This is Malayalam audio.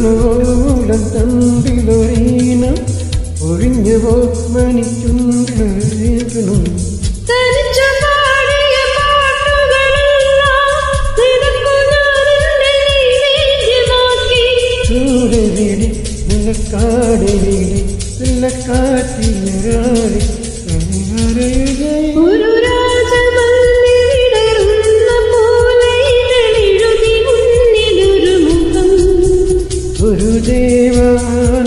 മൂലം തണ്ടിലൊരീനം ഒഴിഞ്ഞുപോ മണിച്ചുണ്ടിലും ചൂടവിടി നിലക്കാടവിടി നിലക്കാറ്റിലൊരാടി ഒരു രാജമല്ലിടരുന്ന പോലെ ഇതളെഴുതി മുന്നിലൊരു മുഖം ഒരു ദേവാനമുടനാർ